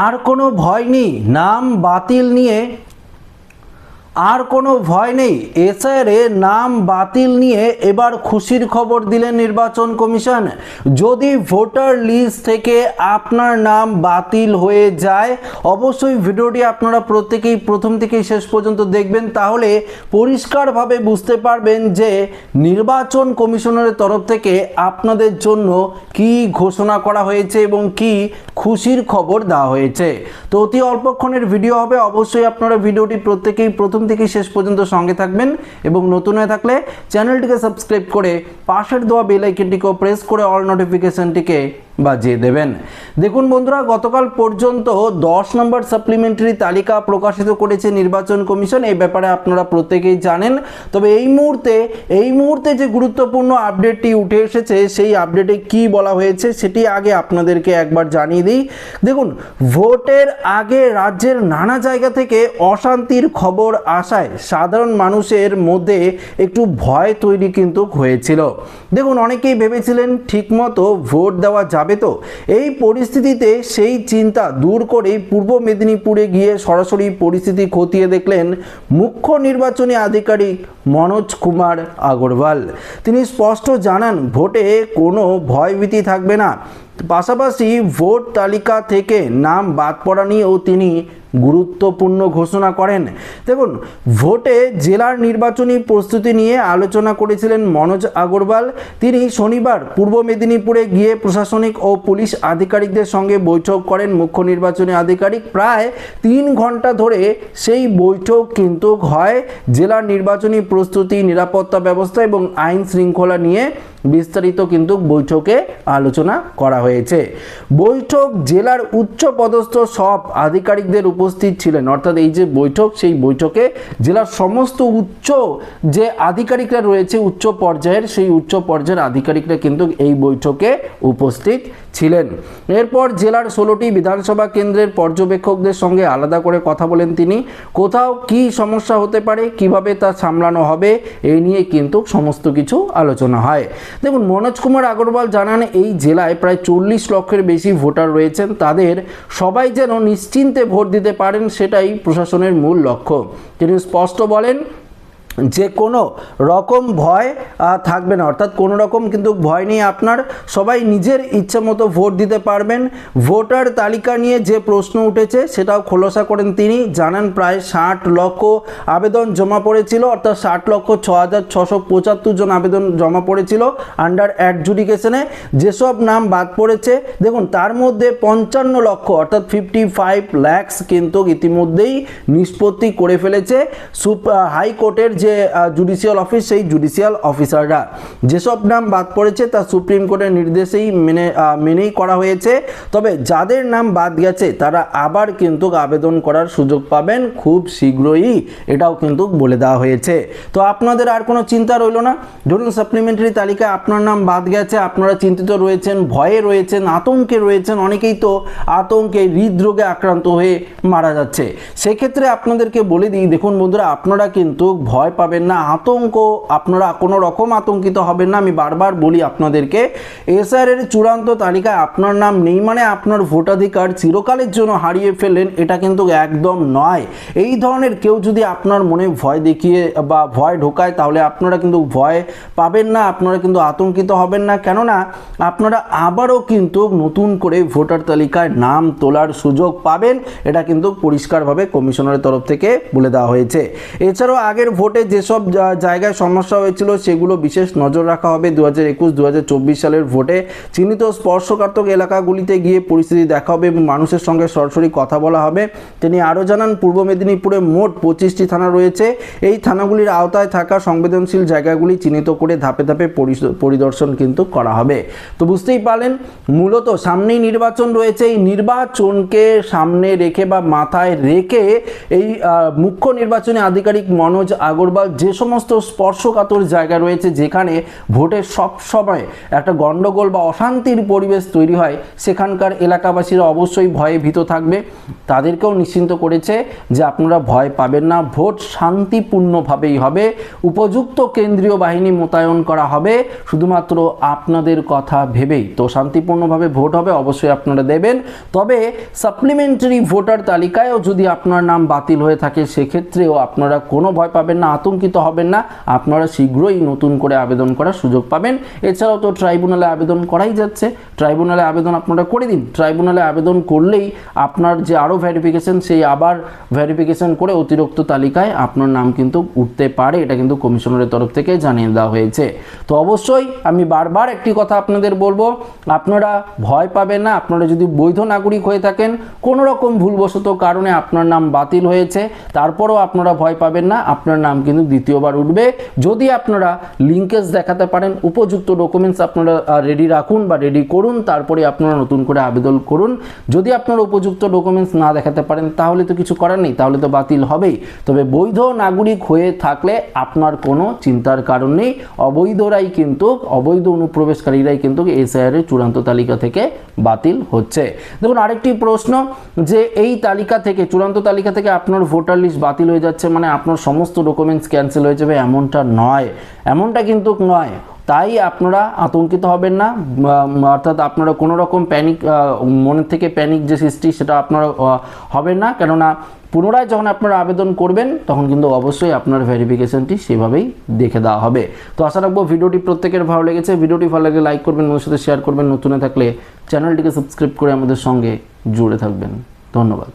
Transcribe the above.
আর কোনো ভয় নেই নাম বাতিল নিয়ে, আর কোনো ভয় নেই এসআইআরে নাম বাতিল নিয়ে এবার খুশির খবর দিলেন নির্বাচন কমিশন। যদি ভোটার লিস্ট থেকে আপনার নাম বাতিল হয়ে যায়, অবশ্যই ভিডিওটি আপনারা প্রত্যেকেই প্রথম থেকে শেষ পর্যন্ত দেখবেন, তাহলে পরিষ্কারভাবে বুঝতে পারবেন যে নির্বাচন কমিশনের তরফ থেকে আপনাদের জন্য কি ঘোষণা করা হয়েছে এবং কি খুশির খবর দেওয়া হয়েছে। তো অতি অল্পক্ষণের ভিডিও হবে, অবশ্যই আপনারা ভিডিওটি প্রত্যেকেই প্রথম থেকে শেষ পর্যন্ত সঙ্গে থাকবেন এবং নতুন হয়ে থাকলে চ্যানেলটিকে সাবস্ক্রাইব করে পাশের দেওয়া বেল আইকনটিকেও প্রেস করে অল নোটিফিকেশনটিকে বাজিয়ে দেবেন। দেখুন বন্ধুরা, গতকাল পর্যন্ত 10 নম্বর সাপ্লিমেন্টারি তালিকা প্রকাশিত করেছে নির্বাচন কমিশন, এই ব্যাপারে আপনারা প্রত্যেকেই জানেন। তবে এই মুহূর্তে যে গুরুত্বপূর্ণ আপডেটটি উঠে এসেছে, সেই আপডেটে কি বলা হয়েছে সেটি আগে আপনাদেরকে একবার জানিয়ে দিই। দেখুন, ভোটের আগে রাজ্যের নানা জায়গা থেকে অশান্তির খবর আসায় সাধারণ মানুষের মধ্যে একটু ভয় তৈরি কিন্তু হয়েছিল। দেখুন, অনেকেই ভেবেছিলেন ঠিকমতো ভোট দেওয়া যাবে তো। এই পরিস্থিতিতে সেই চিন্তা দূর করে পূর্ব মেদিনীপুরে গিয়ে সরাসরি পরিস্থিতি খতিয়ে দেখলেন মুখ্য নির্বাচনী আধিকারিক মনোজ কুমার আগরওয়াল। তিনি স্পষ্ট জানান, ভোটে কোনো ভয়ভীতি থাকবে না। পাশাপাশি ভোট তালিকা থেকে নাম বাদ পড়া নিয়েও তিনি গুরুত্বপূর্ণ ঘোষণা করেন। দেখুন, ভোটে জেলার নির্বাচনী প্রস্তুতি নিয়ে আলোচনা করেছিলেন মনোজ আগরওয়াল। তিনি শনিবার পূর্ব মেদিনীপুরে গিয়ে প্রশাসনিক ও পুলিশ আধিকারিকদের সঙ্গে বৈঠক করেন মুখ্য নির্বাচনী আধিকারিক। প্রায় 3 ঘন্টা ধরে সেই বৈঠক কিন্তু হয়। জেলার নির্বাচনী প্রস্তুতি, নিরাপত্তা ব্যবস্থা এবং আইন শৃঙ্খলা নিয়ে বিস্তারিত কিন্তু বৈঠকে আলোচনা করা হয়েছে। বৈঠক জেলার উচ্চ পদস্থ সব আধিকারিকদের উপস্থিত ছিলেন, অর্থাৎ এই যে বৈঠক, সেই বৈঠকে জেলার সমস্ত উচ্চ যে আধিকারিকরা রয়েছে উচ্চ পর্যায়ের, সেই উচ্চ পর্যায়ের আধিকারিকরা কিন্তু এই বৈঠকে উপস্থিত ছিলেন। এরপর জেলার 16টি বিধানসভা কেন্দ্রের পর্যবেক্ষকদের সঙ্গে আলাদা করে কথা বলেন তিনি। কোথাও কি সমস্যা হতে পারে, কিভাবে তা সামলানো হবে, এই নিয়ে কিন্তু সমস্ত কিছু আলোচনা হয়। দেখুন, মনোজ কুমার আগরওয়াল জানান, এই জেলায় প্রায় 40 লক্ষের বেশি ভোটার রয়েছেন। তাদের সবাই যেন নিশ্চিন্তে ভোট দিতে পারেন, সেটাই প্রশাসনের মূল লক্ষ্য। তিনি স্পষ্ট বলেন যে কোনো রকম ভয় থাকবে না, অর্থাৎ কোনো রকম কিন্তু ভয় নেই আপনার, সবাই নিজের ইচ্ছে মতো ভোট দিতে পারবেন। ভোটার তালিকা নিয়ে যে প্রশ্ন উঠেছে সেটাও খোলাসা করেন তিনি। জানান, প্রায় 60 লক্ষ আবেদন জমা পড়েছিল, অর্থাৎ 60,06,675 জন আবেদন জমা পড়েছিল আন্ডার অ্যাডজুডিকেশনে। যেসব নাম বাদ পড়েছে, দেখুন তার মধ্যে 55 লক্ষ অর্থাৎ 55 lakhs কিন্তু ইতিমধ্যেই নিষ্পত্তি করে ফেলেছে হাইকোর্টের যে জুডিশিয়াল অফিস, সেই জুডিশিয়াল অফিসাররা। যেসব নাম বাদ পড়েছে তা সুপ্রিম কোর্টের নির্দেশেই মেনেই করা হয়েছে। তবে যাদের নাম বাদ গেছে তারা আবার কিন্তু আবেদন করার সুযোগ পাবেন খুব শীঘ্রই, এটাও কিন্তু বলে দেওয়া হয়েছে। তো আপনাদের আর কোনো চিন্তা রইল না। ধরুন সাপ্লিমেন্টারি তালিকায় আপনার নাম বাদ গেছে, আপনারা চিন্তিত রয়েছেন, ভয়ে রয়েছেন, আতঙ্কে রয়েছেন, অনেকেই তো আতঙ্কে হৃদরোগে আক্রান্ত হয়ে মারা যাচ্ছে। সেক্ষেত্রে আপনাদেরকে বলে দিই, দেখুন বন্ধুরা, আপনারা কিন্তু ভয় পাবেন না, আতঙ্ক, আপনারা কোনো রকম আতঙ্কিত হবেন না। আমি বারবার বলি আপনাদেরকে, এসআইআর চূড়ান্ত তালিকায় আপনার নাম নেই মানে আপনার ভোটাধিকার চিরকালের জন্য হারিয়ে ফেললেন, এটা কিন্তু একদম নয়। এই ধরনের কেউ যদি আপনার মনে ভয় দেখিয়ে বা ভয় ঢোকায়, তাহলে আপনারা কিন্তু ভয় পাবেন না, আপনারা কিন্তু আতঙ্কিত হবেন না। কেননা আপনারা আবারও কিন্তু নতুন করে ভোটার তালিকায় নাম তোলার সুযোগ পাবেন, এটা কিন্তু পরিষ্কারভাবে কমিশনারের তরফ থেকে বলে দেওয়া হয়েছে। এছাড়াও আগের ভোটে যেসব জায়গায় সমস্যা হয়েছিল সেগুলো বিশেষ নজর রাখা হবে। 2021-2024 সালের ভোটে চিহ্নিত স্পর্শকাতর এলাকাগুলিতে গিয়ে পরিস্থিতি দেখা হবে এবং মানুষের সঙ্গে সরাসরি কথা বলা হবে। তিনি আরও জানান, পূর্ব মেদিনীপুরে মোট 25টি থানা রয়েছে। এই থানাগুলির আওতায় থাকা সংবেদনশীল জায়গাগুলি চিহ্নিত করে ধাপে ধাপে পরিদর্শন কিন্তু করা হবে। তো বুঝতেই পারলেন, মূলত সামনেই নির্বাচন রয়েছে। এই নির্বাচনকে সামনে রেখে বা মাথায় রেখে এই মুখ্য নির্বাচনী আধিকারিক মনোজ আগরওয়াল বা যে সমস্ত স্পর্শকাতর জায়গা রয়েছে যেখানে ভোটের সব সময় একটা গণ্ডগোল বা অশান্তির পরিবেশ তৈরি হয়, সেখানকার এলাকাবাসীরা অবশ্যই ভয়ে ভীত থাকবে। তাদেরকেও নিশ্চিন্ত করেছে যে আপনারা ভয় পাবেন না, ভোট শান্তিপূর্ণভাবেই হবে, উপযুক্ত কেন্দ্রীয় বাহিনী মোতায়েন করা হবে শুধুমাত্র আপনাদের কথা ভেবেই। তো শান্তিপূর্ণভাবে ভোট হবে, অবশ্যই আপনারা দেবেন। তবে সাপ্লিমেন্টারি ভোটার তালিকায়ও যদি আপনার নাম বাতিল হয়ে থাকে সেক্ষেত্রেও আপনারা কোনো ভয় পাবেন না, আতঙ্কিত হবেন না, আপনারা শীঘ্রই নতুন করে আবেদন করার সুযোগ পাবেন। এছাড়াও তো ট্রাইব্যুনালে আবেদন করাই যাচ্ছে, ট্রাইব্যুনালে আবেদন আপনারা করে দিন। ট্রাইব্যুনালে আবেদন করলেই আপনার যে আরও ভেরিফিকেশন, সেই আবার ভেরিফিকেশন করে অতিরিক্ত তালিকায় আপনার নাম কিন্তু উঠতে পারে, এটা কিন্তু কমিশনারের তরফ থেকে জানিয়ে দেওয়া হয়েছে। তো অবশ্যই আমি বারবার একটি কথা আপনাদের বলবো, আপনারা ভয় পাবেন না। আপনারা যদি বৈধ নাগরিক হয়ে থাকেন, কোনো রকম ভুলবশত কারণে আপনার নাম বাতিল হয়েছে, তারপরেও আপনারা ভয় পাবেন না, আপনার নাম কিন্তু দ্বিতীয়বার উঠবে। যদি আপনারা লিঙ্কেজ দেখাতে পারেন, উপযুক্ত ডকুমেন্টস আপনারা রেডি রাখুন বা রেডি করুন, তারপরে আপনারা নতুন করে আবেদন করুন। যদি আপনারা উপযুক্ত ডকুমেন্টস না দেখাতে পারেন তাহলে তো কিছু করার নেই, তাহলে তো বাতিল হবেই। তবে বৈধ নাগরিক হয়ে থাকলে আপনার কোনো চিন্তার কারণ নেই। অবৈধরাই কিন্তু, অবৈধ অনুপ্রবেশকারীরাই কিন্তু এসআইআর এর চূড়ান্ত তালিকা থেকে বাতিল হচ্ছে। দেখুন আরেকটি প্রশ্ন, যে এই তালিকা থেকে, চূড়ান্ত তালিকা থেকে আপনার ভোটার লিস্ট বাতিল হয়ে যাচ্ছে মানে আপনার সমস্ত ডকুমেন্টস ক্যান্সেল হয়ে যাবে, এমনটা নয়, এমনটা কিন্তু নয়। তাই আপনারা আতঙ্কিত হবেন না, অর্থাৎ আপনারা কোনো রকম প্যানিক, মনের থেকে প্যানিক যে সৃষ্টি সেটা আপনারা হবেন না। কেননা পুনরায় যখন আপনারা আবেদন করবেন তখন কিন্তু অবশ্যই আপনার ভেরিফিকেশনটি সেভাবেই দেখে দেওয়া হবে। তো আশা রাখবো ভিডিওটি প্রত্যেকের ভালো লেগেছে। ভিডিওটি ভালো লাগলে লাইক করবেন, ওর সাথে শেয়ার করবেন, নতুন থাকলে চ্যানেলটিকে সাবস্ক্রাইব করে আমাদের সঙ্গে জুড়ে থাকবেন। ধন্যবাদ।